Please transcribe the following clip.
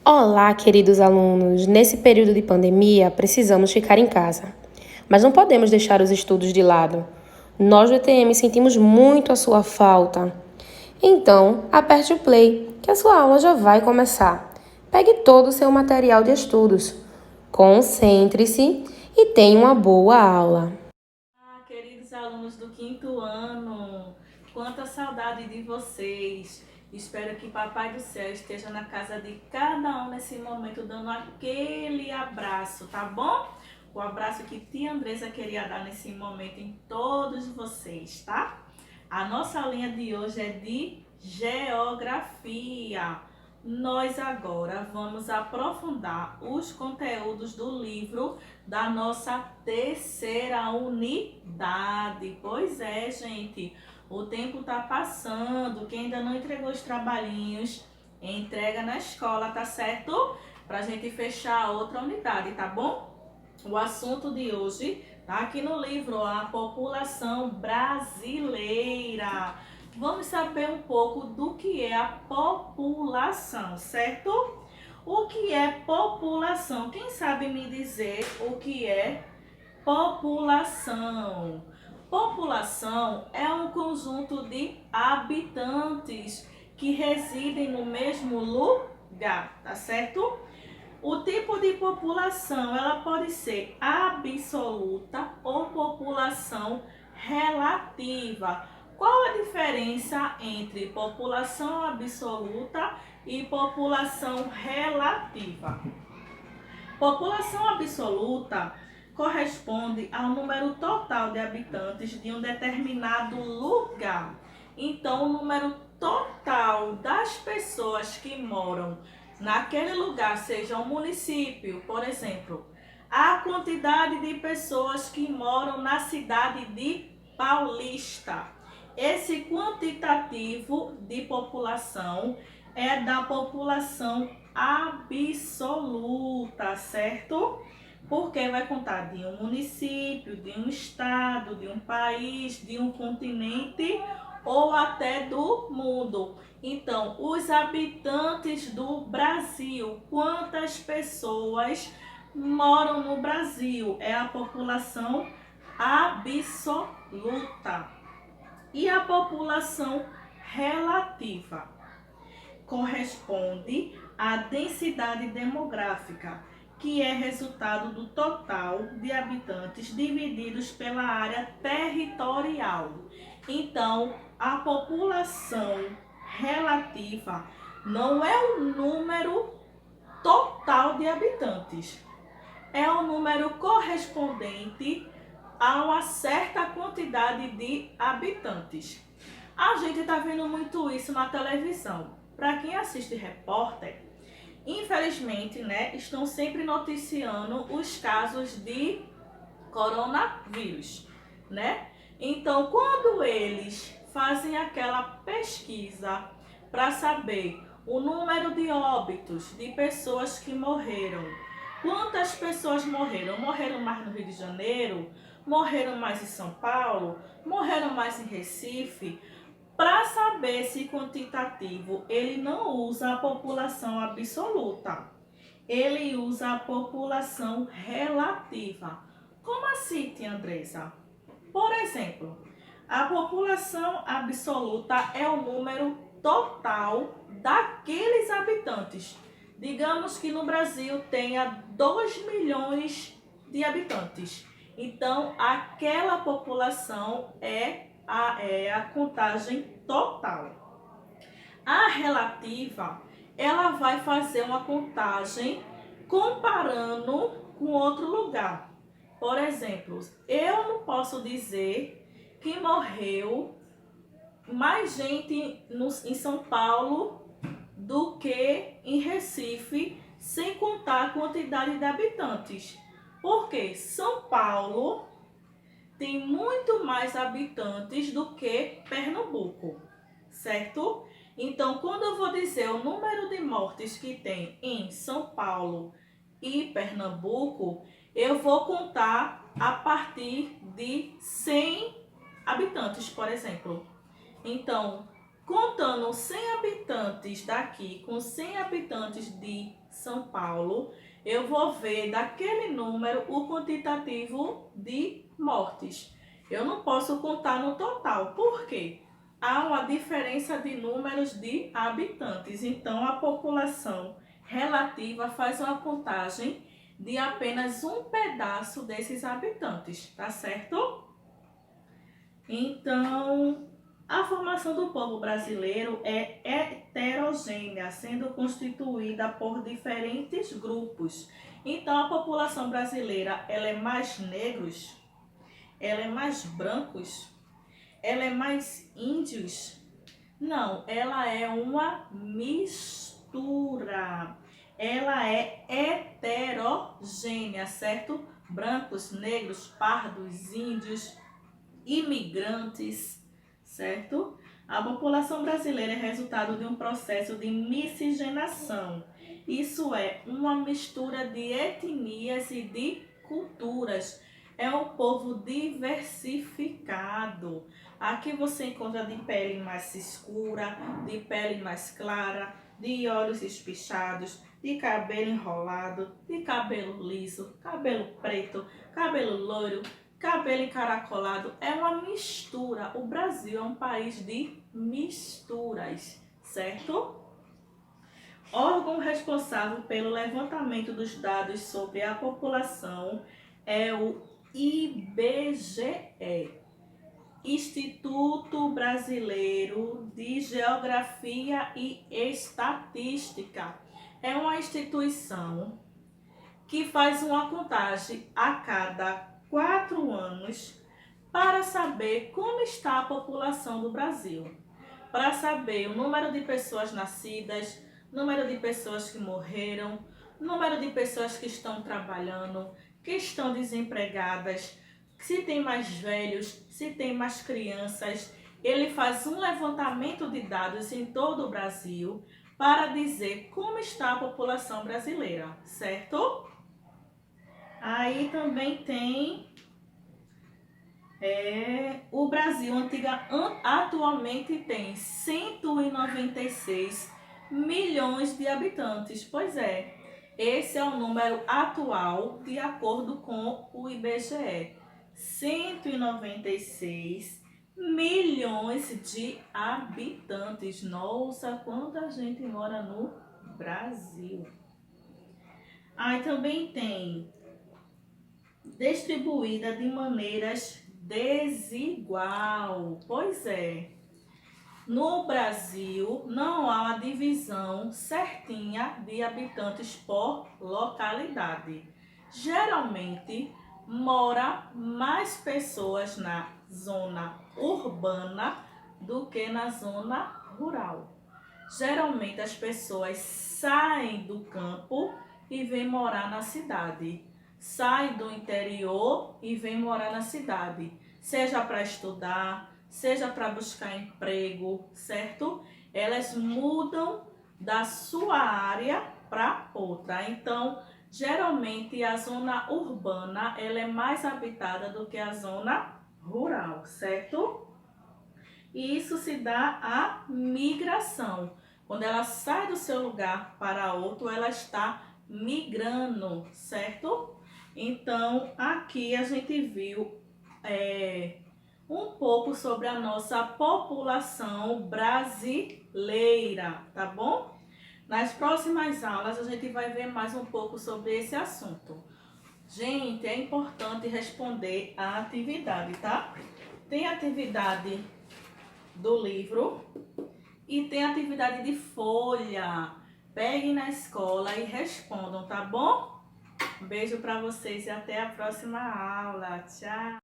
Olá, queridos alunos! Nesse período de pandemia, precisamos ficar em casa. Mas não podemos deixar os estudos de lado. Nós do ETM sentimos muito a sua falta. Então, aperte o play, que a sua aula já vai começar. Pegue todo o seu material de estudos. Concentre-se e tenha uma boa aula. Queridos alunos do quinto ano, quanta saudade de vocês! Espero que Papai do Céu esteja na casa de cada um nesse momento, dando aquele abraço, tá bom? O abraço que tia Andresa queria dar nesse momento em todos vocês, tá? A nossa linha de hoje é de geografia. Nós agora vamos aprofundar os conteúdos do livro da nossa terceira unidade. Pois é, gente, o tempo tá passando. Quem ainda não entregou os trabalhinhos, entrega na escola, tá certo? Pra gente fechar a outra unidade, tá bom? O assunto de hoje tá aqui no livro, a população brasileira. Vamos saber um pouco do que é a população, certo? O que é população? Quem sabe me dizer o que é população? População é um conjunto de habitantes que residem no mesmo lugar, tá certo? O tipo de população, ela pode ser absoluta ou população relativa. Qual a diferença entre população absoluta e população relativa? População absoluta corresponde ao número total de habitantes de um determinado lugar. Então, o número total das pessoas que moram naquele lugar, seja um município, por exemplo, a quantidade de pessoas que moram na cidade de Paulista. Esse quantitativo de população é da população absoluta, certo? Porque vai contar de um município, de um estado, de um país, de um continente ou até do mundo. Então, os habitantes do Brasil, quantas pessoas moram no Brasil? É a população absoluta. E a população relativa corresponde à densidade demográfica, que é resultado do total de habitantes divididos pela área territorial. Então, a população relativa não é o número total de habitantes, é o número correspondente a uma certa quantidade de habitantes. A gente está vendo muito isso na televisão. Para quem assiste Repórter, infelizmente, né, estão sempre noticiando os casos de coronavírus, né? Então, quando eles fazem aquela pesquisa para saber o número de óbitos de pessoas que morreram, quantas pessoas morreram? Morreram mais no Rio de Janeiro? Morreram mais em São Paulo? Morreram mais em Recife? Para saber esse quantitativo, ele não usa a população absoluta, ele usa a população relativa. Como assim, tia Andresa? Por exemplo, a população absoluta é o número total daqueles habitantes. Digamos que no Brasil tenha 2 milhões de habitantes. Então, aquela população é a contagem total. A relativa, ela vai fazer uma contagem comparando com outro lugar. Por exemplo, eu não posso dizer que morreu mais gente em São Paulo do que em Recife, sem contar a quantidade de habitantes. Porque São Paulo tem muito mais habitantes do que Pernambuco, certo? Então, quando eu vou dizer o número de mortes que tem em São Paulo e Pernambuco, eu vou contar a partir de 100 habitantes, por exemplo. Então, contando 100 habitantes daqui com 100 habitantes de São Paulo, eu vou ver daquele número o quantitativo de mortes. Eu não posso contar no total. Por quê? Há uma diferença de números de habitantes. Então, a população relativa faz uma contagem de apenas um pedaço desses habitantes, tá certo? Então, a formação do povo brasileiro é heterogênea, sendo constituída por diferentes grupos. Então, a população brasileira, ela é mais negros, ela é mais brancos, ela é mais índios? Não, ela é uma mistura. Ela é heterogênea, certo? Brancos, negros, pardos, índios, imigrantes, certo? A população brasileira é resultado de um processo de miscigenação. Isso é uma mistura de etnias e de culturas. É um povo diversificado. Aqui você encontra de pele mais escura, de pele mais clara, de olhos espichados, de cabelo enrolado, de cabelo liso, cabelo preto, cabelo loiro, cabelo encaracolado. É uma mistura. O Brasil é um país de misturas, certo? Órgão responsável pelo levantamento dos dados sobre a população é o IBGE, Instituto Brasileiro de Geografia e Estatística. É uma instituição que faz uma contagem a cada 4 anos para saber como está a população do Brasil, para saber o número de pessoas nascidas, número de pessoas que morreram, número de pessoas que estão trabalhando, que estão desempregadas, se tem mais velhos, se tem mais crianças. Ele faz um levantamento de dados em todo o Brasil para dizer como está a população brasileira, certo? Aí também tem o Brasil atualmente tem 196 milhões de habitantes. Pois é, esse é o número atual de acordo com o IBGE. 196 milhões de habitantes. Nossa, quanta gente mora no Brasil. Aí também tem distribuída de maneiras desigual. Pois é, no Brasil não há uma divisão certinha de habitantes por localidade. Geralmente mora mais pessoas na zona urbana do que na zona rural. Geralmente as pessoas saem do campo e vêm morar na cidade. Sai do interior e vem morar na cidade, seja para estudar, seja para buscar emprego, certo? Elas mudam da sua área para outra. Então, geralmente a zona urbana ela é mais habitada do que a zona rural, certo? E isso se dá a migração. Quando ela sai do seu lugar para outro, ela está migrando, certo? Então, aqui a gente viu um pouco sobre a nossa população brasileira, tá bom? Nas próximas aulas a gente vai ver mais um pouco sobre esse assunto. Gente, é importante responder a atividade, tá? Tem atividade do livro e tem atividade de folha. Peguem na escola e respondam, tá bom? Um beijo para vocês e até a próxima aula. Tchau!